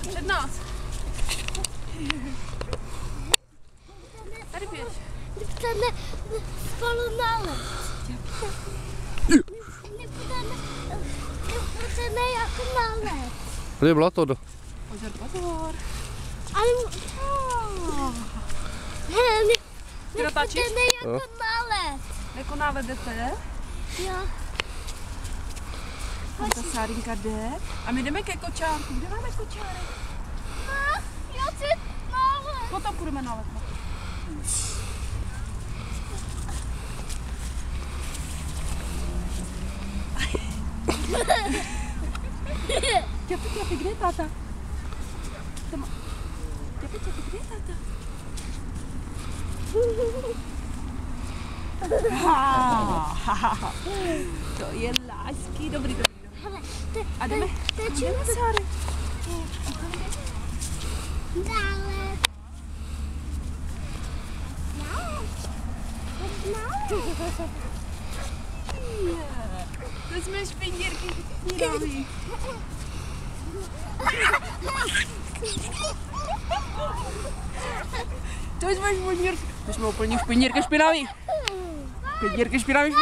Před nás. Tady běž. Chceme spolu na let. Nepůjdeme jako na let. Tady bylo to. Pozor, pozor. Ale Nepůjdeme jako na let. Jako na let jdete? Jo. Tam ta Sárinka jde. A my jdeme ke kočárku. Kde máme kočárek? Já chci na let. Potom půjdeme na let. Těpi, kde je táta? Těpi, kde je táta? To je lásky, dobrý. A jdeme, Sáry. Dále. To jsme špindírky špindírový. To jsme špindírky. To jsme úplně špindírky špinavý. Špindírky špinavý.